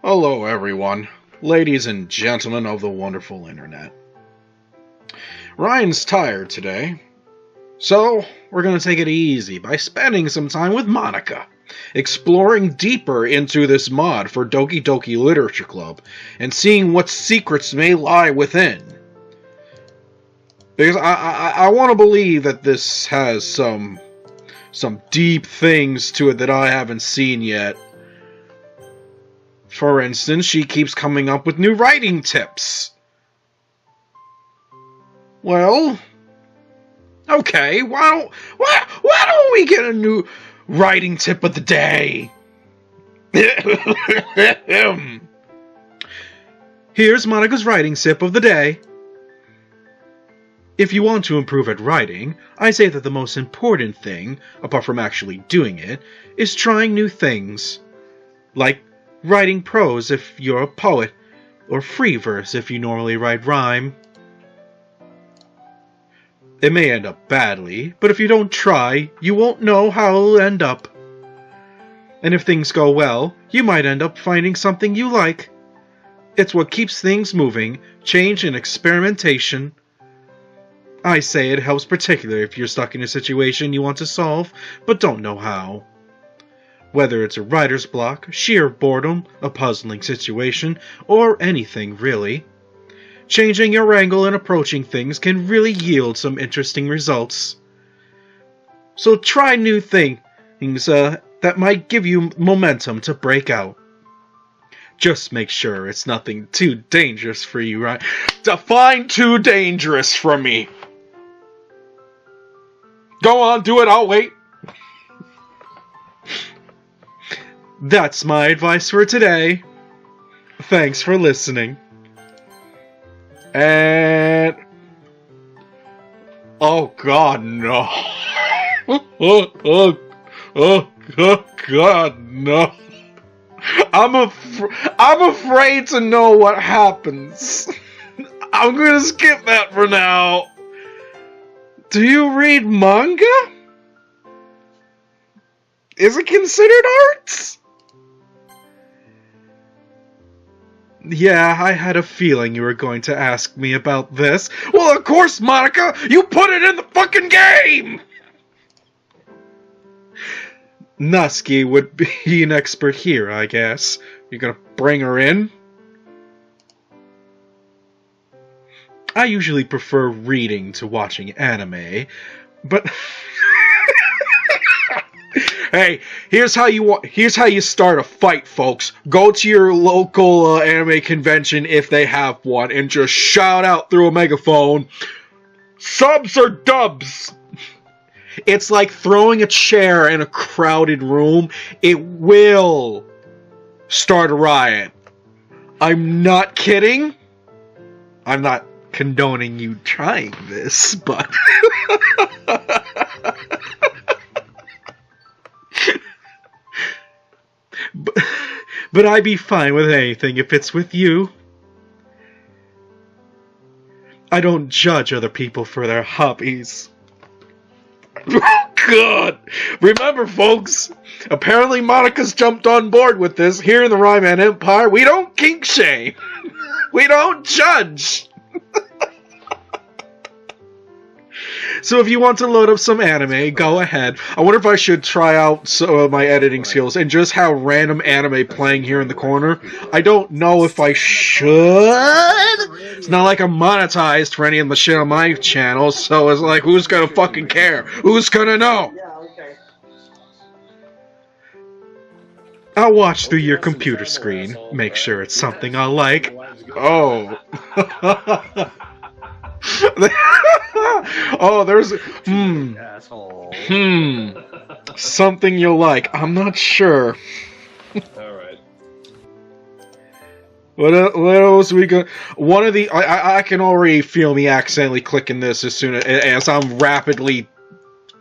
Hello everyone, ladies and gentlemen of the wonderful internet. Ryan's tired today, so we're going to take it easy by spending some time with Monika, exploring deeper into this mod for Doki Doki Literature Club, and seeing what secrets may lie within. Because I want to believe that this has some deep things to it that I haven't seen yet. For instance, she keeps coming up with new writing tips. Well, okay, why don't we get a new writing tip of the day? Here's Monika's writing tip of the day. If you want to improve at writing, I say that the most important thing, apart from actually doing it, is trying new things. Like writing prose if you're a poet, or free verse if you normally write rhyme. It may end up badly, but if you don't try, you won't know how it'll end up. And if things go well, you might end up finding something you like. It's what keeps things moving, change and experimentation. I say it helps particularly if you're stuck in a situation you want to solve, but don't know how. Whether it's a writer's block, sheer boredom, a puzzling situation, or anything really. Changing your angle and approaching things can really yield some interesting results. So try new things that might give you momentum to break out. Just make sure it's nothing too dangerous for you, right? Define too dangerous for me. Go on, do it, I'll wait. That's my advice for today. Thanks for listening. And... oh God, no. oh God, no. I'm afraid to know what happens. I'm gonna skip that for now. Do you read manga? Is it considered arts? Yeah, I had a feeling you were going to ask me about this. Well, of course, Monika! You put it in the fucking game! Nusky would be an expert here, I guess. You gonna bring her in? I usually prefer reading to watching anime, but... Hey, here's how you start a fight, folks. Go to your local anime convention if they have one, and just shout out through a megaphone, "Subs or dubs!" It's like throwing a chair in a crowded room. It will start a riot. I'm not kidding. I'm not condoning you trying this, but... but I'd be fine with anything if it's with you. I don't judge other people for their hobbies. Oh, God! Remember, folks, apparently Monika's jumped on board with this. Here in the Ryman Empire, we don't kink shame. We don't judge. So if you want to load up some anime, go ahead. I wonder if I should try out some of my editing skills and just have random anime playing here in the corner. I don't know if I should. It's not like I'm monetized for any of the shit on my channel, so it's like, who's gonna fucking care? Who's gonna know? I'll watch through your computer screen, make sure it's something I like. Oh. Oh, there's... something you'll like. I'm not sure. Alright. What else we got? One of the... I can already feel me accidentally clicking this as I'm rapidly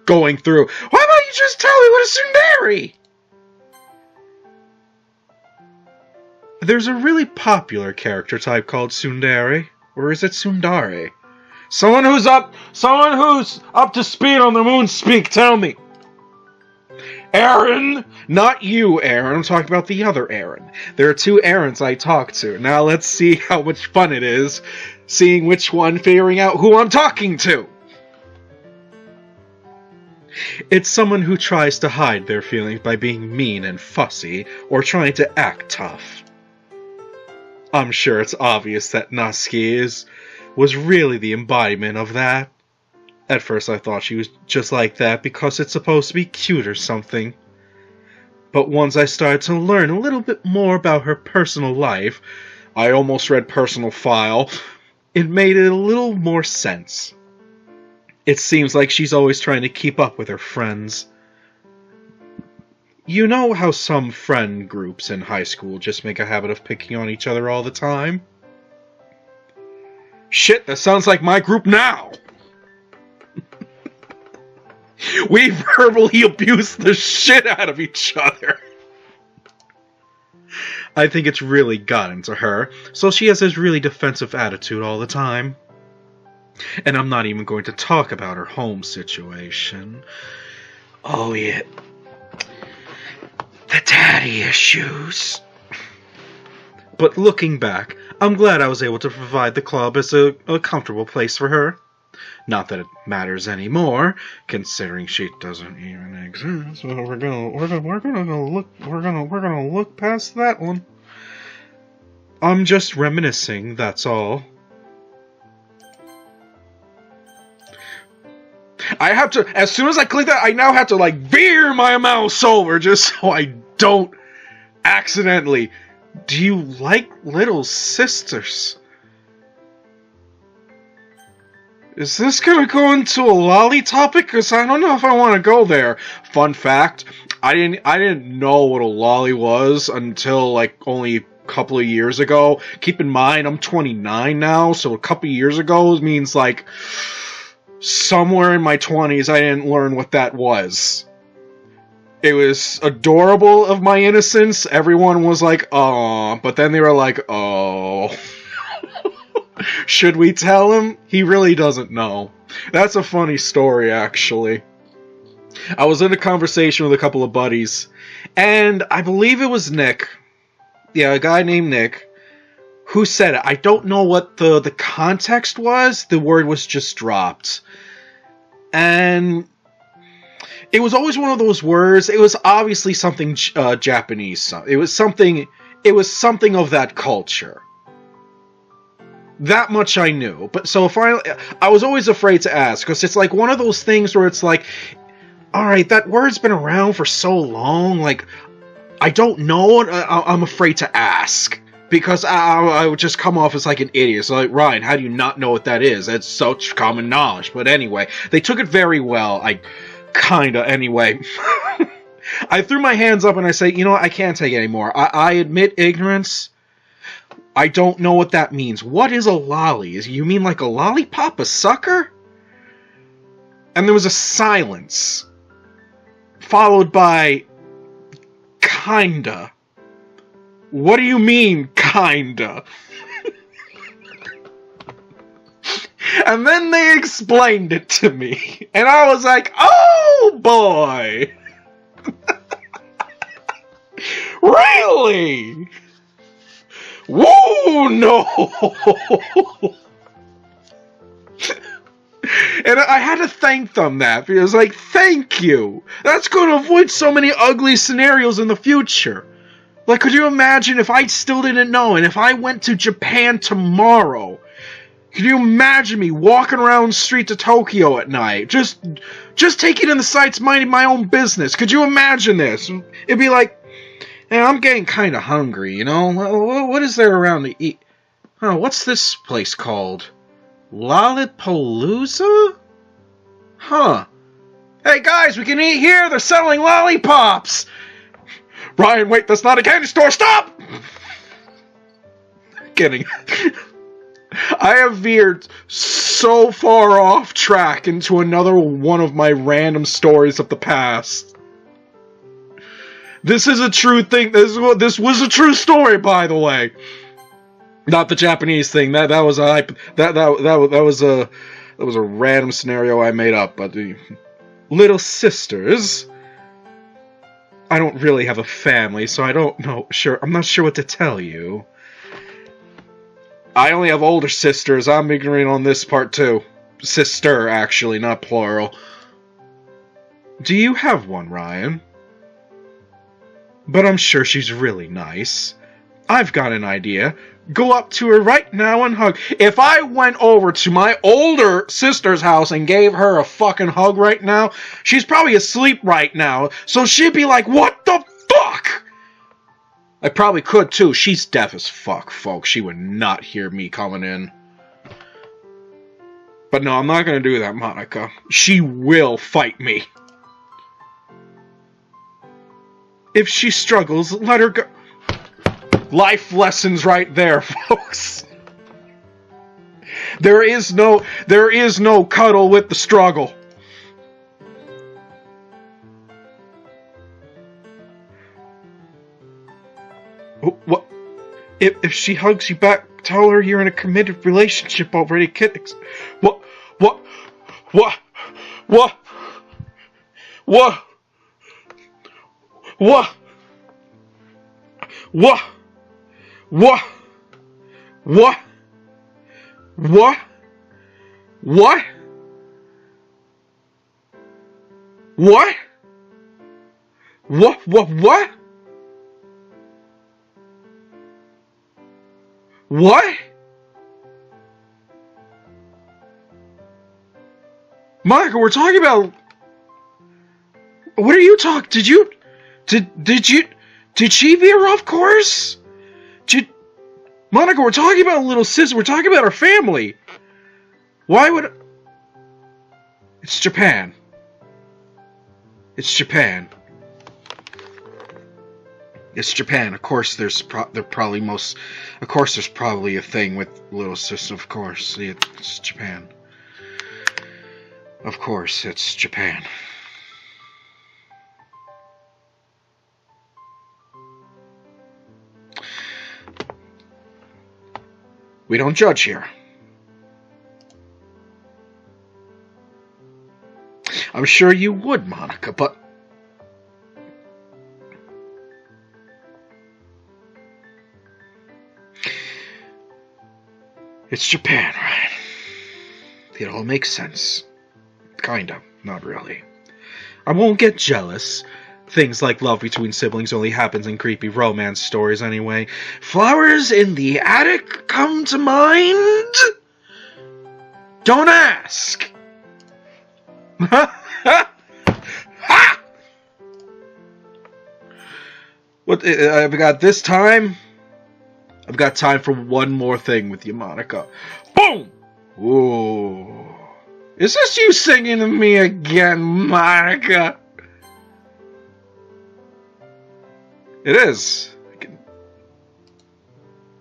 going through. Why don't you just tell me what a tsundere? There's a really popular character type called tsundere. Or is it tsundere? Someone who's up to speed on the moon speak, tell me. Aaron! Not you, Aaron. I'm talking about the other Aaron. There are two Aarons I talk to. Now let's see how much fun it is seeing which one, figuring out who I'm talking to. It's someone who tries to hide their feelings by being mean and fussy, or trying to act tough. I'm sure it's obvious that Natsuki was really the embodiment of that. At first I thought she was just like that because it's supposed to be cute or something. But once I started to learn a little bit more about her personal life, I almost read personal file, it made a little more sense. It seems like she's always trying to keep up with her friends. You know how some friend groups in high school just make a habit of picking on each other all the time? Shit, that sounds like my group now! We verbally abuse the shit out of each other. I think it's really gotten to her, so she has this really defensive attitude all the time. And I'm not even going to talk about her home situation. Oh yeah. The daddy issues. But looking back, I'm glad I was able to provide the club as a comfortable place for her. Not that it matters anymore, considering she doesn't even exist. Well, we're gonna look past that one. I'm just reminiscing, that's all. I have to, as soon as I click that, I now have to like veer my mouse over just so I don't accidentally. Do you like Little Sisters? Is this gonna go into a lolly topic? Because I don't know if I want to go there. Fun fact, I didn't know what a lolly was until like only a couple of years ago. Keep in mind, I'm 29 now, so a couple of years ago means like somewhere in my 20s I didn't learn what that was. It was adorable of my innocence. Everyone was like, "Aw," but then they were like, "Oh." Should we tell him? He really doesn't know. That's a funny story, actually. I was in a conversation with a couple of buddies, and I believe it was Nick. Yeah, a guy named Nick, who said it. I don't know what the context was. The word was just dropped. And it was always one of those words. It was obviously something Japanese. It was something of that culture. That much I knew. But so finally, I was always afraid to ask, because it's like one of those things where it's like, alright, that word's been around for so long, like, I don't know, and I'm afraid to ask. Because I would just come off as like an idiot. So like, Ryan, how do you not know what that is? That's such common knowledge. But anyway, they took it very well. Anyway. I threw my hands up and I say, you know what, I can't take it anymore. I admit ignorance. I don't know what that means. What is a lolly? You mean like a lollipop? A sucker? And there was a silence. Followed by, kinda. What do you mean, kinda? And then they explained it to me. And I was like, oh boy! Really? Whoa, no! And I had to thank them that, because like, thank you! That's going to avoid so many ugly scenarios in the future. Like, could you imagine if I still didn't know, and if I went to Japan tomorrow, could you imagine me walking around the street to Tokyo at night, just taking in the sights, minding my own business? Could you imagine this? It'd be like, hey, I'm getting kind of hungry, you know? What is there around to eat? Oh, what's this place called? Lollipalooza? Huh. Hey guys, we can eat here! They're selling lollipops! Ryan, wait, that's not a candy store! Stop! Kidding. I have veered so far off track into another one of my random stories of the past. This is a true thing. This was a true story, by the way. Not the Japanese thing. That was a random scenario I made up. But the Little Sisters, I don't really have a family, so I don't know. I'm not sure what to tell you. I only have older sisters. I'm ignorant on this part too. Sister, actually, not plural. Do you have one, Ryan? But I'm sure she's really nice. I've got an idea. Go up to her right now and hug. If I went over to my older sister's house and gave her a fucking hug right now, she's probably asleep right now, so she'd be like, what the fuck? I probably could too. She's deaf as fuck, folks. She would not hear me coming in. But no, I'm not gonna do that, Monika. She will fight me. If she struggles, let her go. Life lessons right there, folks. There is no cuddle with the struggle. What? If she hugs you back, tell her you're in a committed relationship already, kid. What? What? What? What? What? What? What? What? What? What? What? What? What? What? Monika, we're talking about... What are you talking... Did she veer off course? Monika, we're talking about a little sister. We're talking about our family. Why would... It's Japan. It's Japan. It's Japan. Of course, there's probably a thing with little sister. Of course, it's Japan. Of course, it's Japan. We don't judge here. I'm sure you would, Monika, but... It's Japan, right? It all makes sense. Kinda. Not really. I won't get jealous. Things like love between siblings only happens in creepy romance stories anyway. Flowers in the attic come to mind? Don't ask! What I've got this time? I've got time for one more thing with you, Monika. Boom! Ooh. Is this you singing to me again, Monika? It is.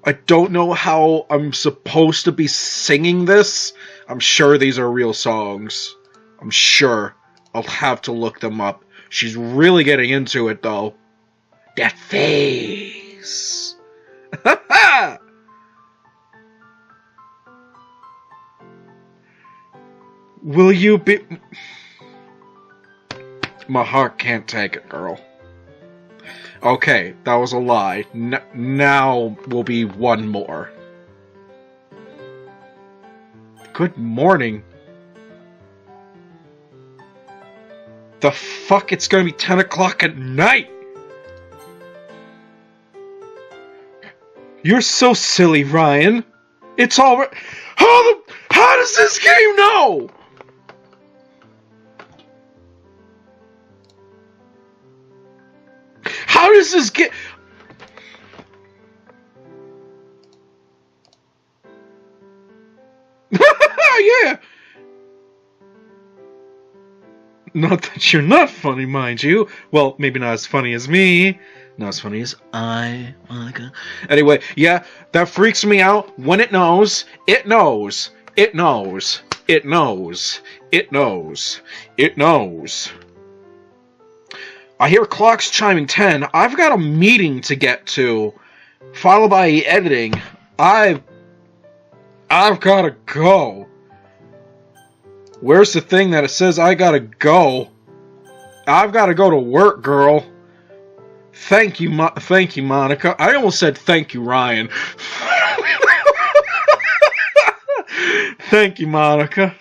I don't know how I'm supposed to be singing this. I'm sure these are real songs. I'm sure. I'll have to look them up. She's really getting into it, though. That face. Will you be... My heart can't take it, girl. Okay, that was a lie. Now will be one more. Good morning. The fuck? It's gonna be 10 o'clock at night! You're so silly, Ryan. It's all right. How does this game know? How does this get... Yeah. Not that you're not funny, mind you. Well, maybe not as funny as me. Not as funny as I, Monika. Anyway, yeah, that freaks me out when it knows. It knows. It knows. It knows. It knows. It knows. I hear clocks chiming 10. I've got a meeting to get to, followed by editing. I've gotta go. Where's the thing that it says I gotta go? I've gotta go to work, girl. Thank you, Monika. I almost said thank you, Ryan. Thank you, Monika.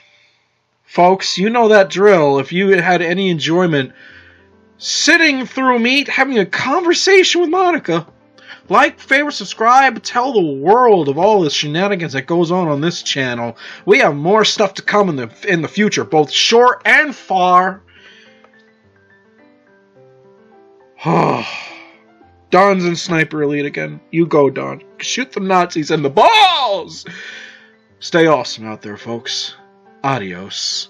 Folks, you know that drill. If you had any enjoyment sitting through me having a conversation with Monika, like, favorite, subscribe, tell the world of all the shenanigans that goes on this channel. We have more stuff to come in the future, both short and far. Don's in Sniper Elite again. You go, Don. Shoot the Nazis in the balls! Stay awesome out there, folks. Adios.